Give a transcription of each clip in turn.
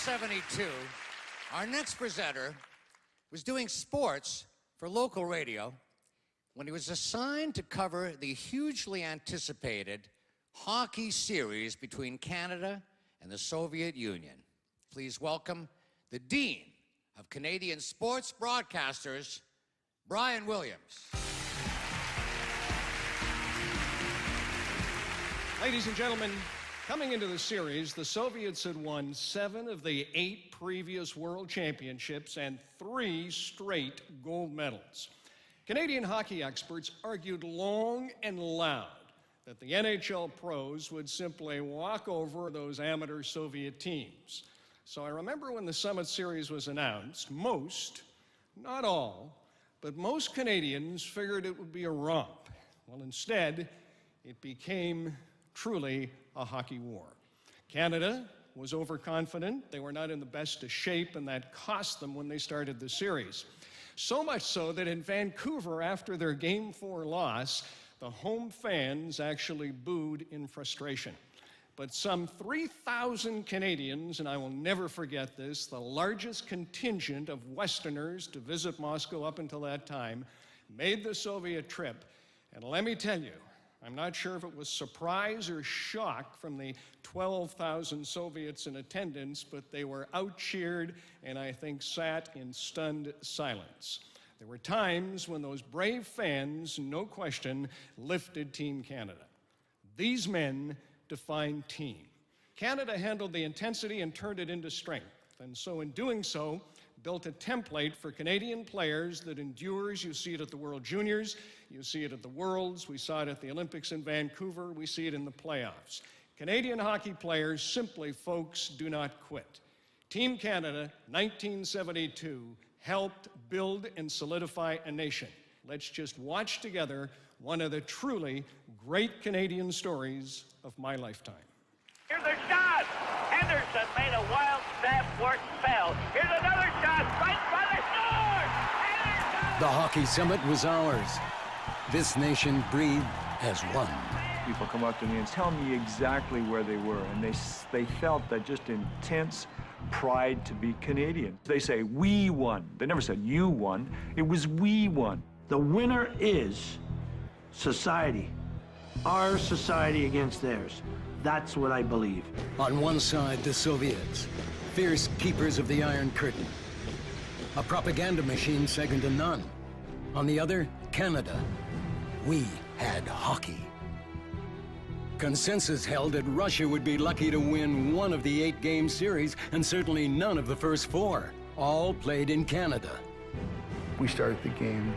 1972, our next presenter was doing sports for local radio when he was assigned to cover the hugely anticipated hockey series between Canada and the Soviet Union. Please welcome the Dean of Canadian Sports Broadcasters, Brian Williams. Ladies and gentlemen, coming into the series, the Soviets had won 7 of the 8 previous world championships and 3 straight gold medals. Canadian hockey experts argued long and loud that the NHL pros would simply walk over those amateur Soviet teams. So I remember when the Summit Series was announced, most, not all, but most Canadians figured it would be a romp. Well, instead, it became truly a hockey war. Canada was overconfident. They were not in the best of shape, and that cost them when they started the series. So much so that in Vancouver, after their Game 4 loss, the home fans actually booed in frustration. But some 3,000 Canadians, and I will never forget this, the largest contingent of Westerners to visit Moscow up until that time, made the Soviet trip. And let me tell you, I'm not sure if it was surprise or shock from the 12,000 Soviets in attendance, but they were out-cheered and I think sat in stunned silence. There were times when those brave fans, no question, lifted Team Canada. These men defined team. Canada handled the intensity and turned it into strength, and so in doing so, built a template for Canadian players that endures. You see it at the World Juniors, you see it at the Worlds, we saw it at the Olympics in Vancouver, we see it in the playoffs. Canadian hockey players simply, folks, do not quit. Team Canada, 1972, helped build and solidify a nation. Let's just watch together one of the truly great Canadian stories of my lifetime. Here's a shot! Henderson made a wild stab, Wharton fell. Here's another shot, right by the score! Henderson! The hockey summit was ours. This nation breathed as one. People come up to me and tell me exactly where they were, and they felt that just intense pride to be Canadian. They say, we won. They never said you won. It was we won. The winner is society. Our society against theirs. That's what I believe. On one side, the Soviets, fierce keepers of the Iron Curtain. A propaganda machine second to none. On the other, Canada. We had hockey. Consensus held that Russia would be lucky to win 1 of the 8-game series, and certainly none of the first 4. All played in Canada. We started the game,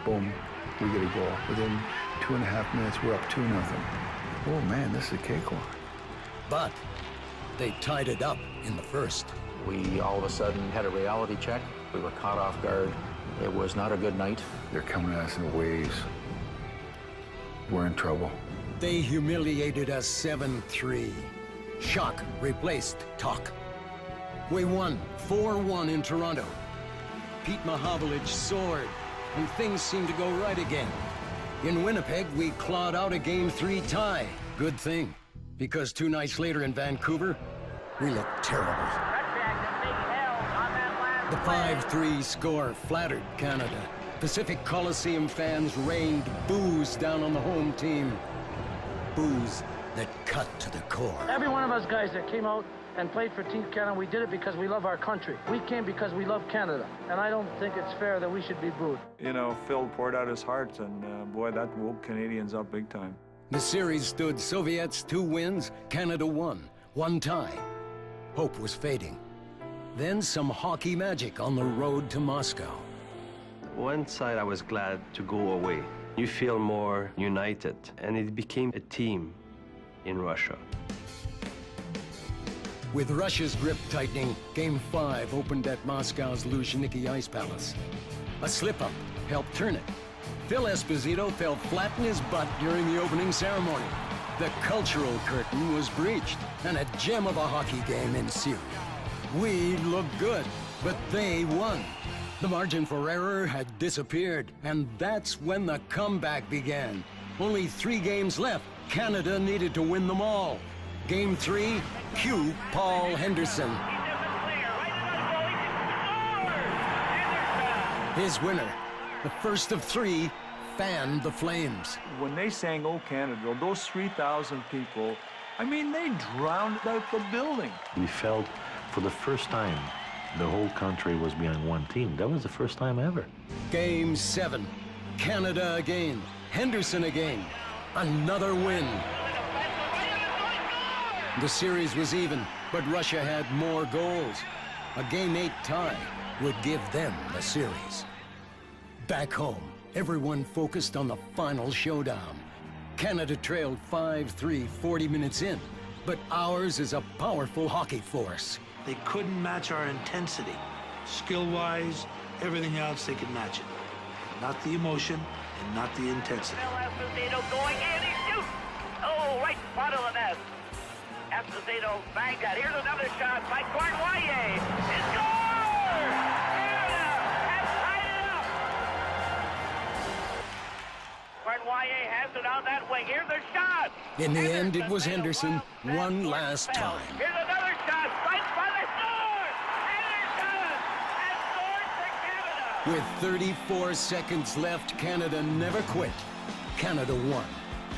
boom, we get a goal. Within 2.5 minutes, we're up 2-0. Oh man, this is a cakewalk. But they tied it up in the first. We all of a sudden had a reality check. We were caught off guard. It was not a good night. They're coming at us in waves. We're in trouble. They humiliated us 7-3. Shock replaced talk. We won 4-1 in Toronto. Pete Mahavlich soared, and things seemed to go right again. In Winnipeg, we clawed out a Game 3 tie. Good thing, because 2 nights later in Vancouver, we looked terrible. The 5-3 score flattered Canada. Pacific Coliseum fans rained boos down on the home team. Boos that cut to the core. Every one of us guys that came out and played for Team Canada, we did it because we love our country. We came because we love Canada. And I don't think it's fair that we should be booed. You know, Phil poured out his heart, and boy, that woke Canadians up big time. The series stood Soviets 2 wins, Canada 1, 1 tie. Hope was fading. Then some hockey magic on the road to Moscow. One side I was glad to go away. You feel more united, and it became a team in Russia. With Russia's grip tightening, Game 5 opened at Moscow's Luzhniki Ice Palace. A slip-up helped turn it. Phil Esposito fell flat in his butt during the opening ceremony. The cultural curtain was breached, and a gem of a hockey game ensued. We looked good, but they won. The margin for error had disappeared, and that's when the comeback began. Only 3 games left. Canada needed to win them all. Game 3, cue Paul Henderson. His winner, the first of three, fanned the flames. When they sang "O Canada," those 3,000 people, I mean, they drowned out the building. We felt for the first time the whole country was behind one team. That was the first time ever. Game 7, Canada again, Henderson again, another win. The series was even, but Russia had more goals. A Game 8 tie would give them the series. Back home, everyone focused on the final showdown. Canada trailed 5-3 40 minutes in, but ours is a powerful hockey force. They couldn't match our intensity. Skill-wise, everything else, they could match it. Not the emotion and not the intensity. Esposito going in, he shoots! Oh, right in front of the net. Esposito banged that. Here's another shot by Cournoyer. He scores! Canada has tied it up! Cournoyer has it on that wing. Here's the shot! In the end, it was Henderson one last time. Here's another shot. Right by the score! Henderson has scored for Canada! With 34 seconds left, Canada never quit. Canada won.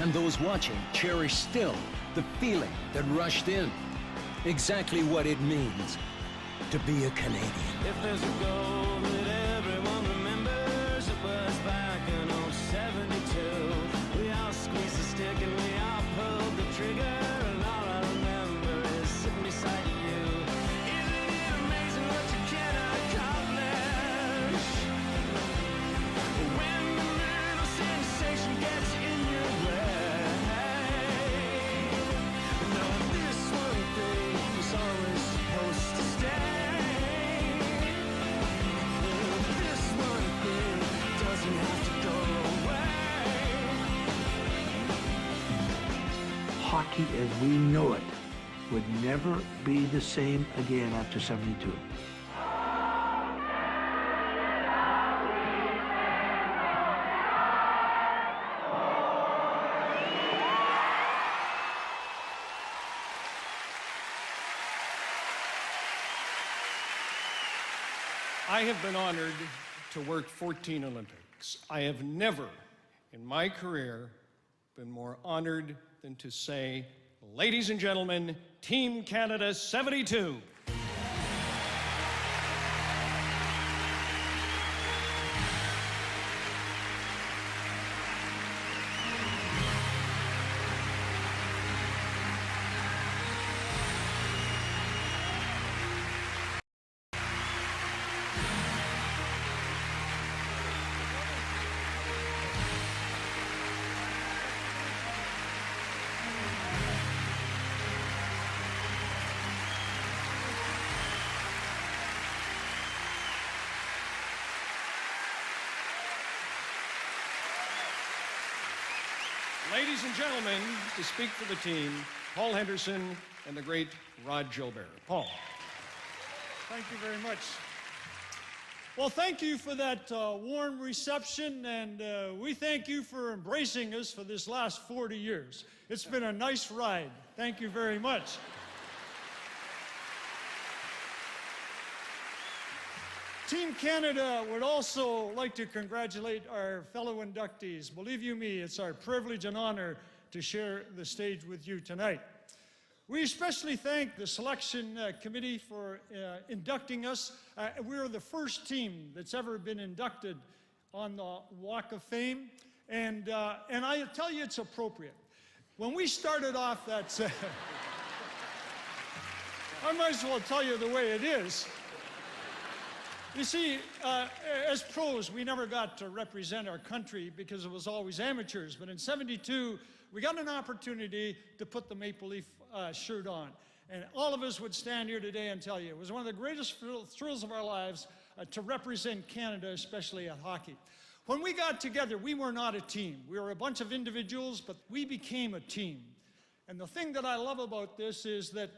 And those watching cherish still the feeling that rushed in. Exactly what it means to be a Canadian. If there's a goal that everyone remembers, it was back in 72. We all squeezed the stick and we all pulled the trigger, and all I remember is sitting beside you. Isn't it amazing what you can accomplish when the little sensation gets in your way? Now this one thing is always supposed to stay. This one thing doesn't have to go away. Hockey as we know it would never be the same again after 72. I have been honored to work 14 Olympics. I have never in my career been more honored than to say, ladies and gentlemen, Team Canada 72. Ladies and gentlemen, to speak for the team, Paul Henderson and the great Rod Gilbert. Paul. Thank you very much. Well, thank you for that warm reception, and we thank you for embracing us for this last 40 years. It's been a nice ride. Thank you very much. Team Canada would also like to congratulate our fellow inductees. Believe you me, it's our privilege and honor to share the stage with you tonight. We especially thank the selection committee for inducting us. We're the first team that's ever been inducted on the Walk of Fame, and I tell you it's appropriate. When we started off, that's I might as well tell you the way it is. You see, as pros, we never got to represent our country because it was always amateurs. But in '72, we got an opportunity to put the Maple Leaf shirt on. And all of us would stand here today and tell you it was one of the greatest thrills of our lives to represent Canada, especially at hockey. When we got together, we were not a team. We were a bunch of individuals, but we became a team. And the thing that I love about this is that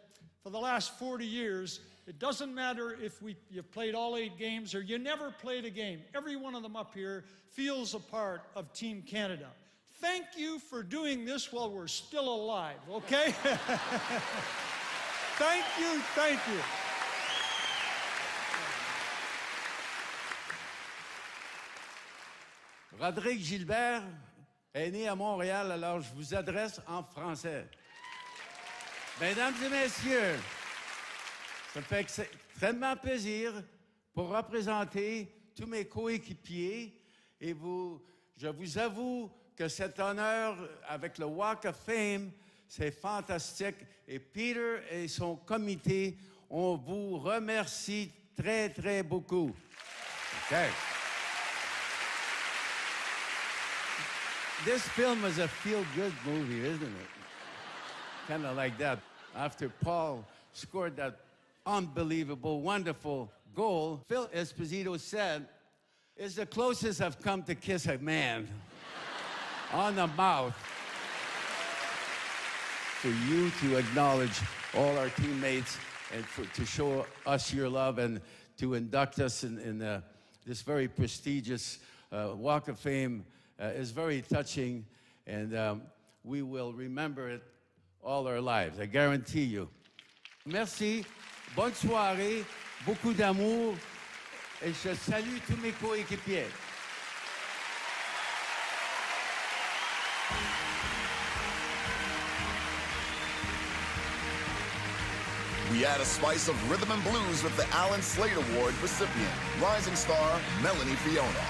for the last 40 years, it doesn't matter if you've played all 8 games or you never played a game. Every one of them up here feels a part of Team Canada. Thank you for doing this while we're still alive, okay? Thank you, thank you. Rodrigue Gilbert est né à Montréal, alors je vous adresse en français. Mesdames et messieurs, ça fait extrêmement plaisir pour représenter tous mes coéquipiers et je vous avoue que cet honneur avec le Walk of Fame, c'est fantastique. Et Peter et son comité, on vous remercie très, très beaucoup. Okay. This film is a feel-good movie, isn't it? Kind of like that. After Paul scored that unbelievable, wonderful goal, Phil Esposito said, "It's the closest I've come to kiss a man on the mouth." For you to acknowledge all our teammates and to show us your love and to induct us in this very prestigious Walk of Fame is very touching, and we will remember it all our lives, I guarantee you. Merci, bonne soirée, beaucoup d'amour, et je salue tous mes coéquipiers. We add a spice of rhythm and blues with the Alan Slade Award recipient, rising star Melanie Fiona.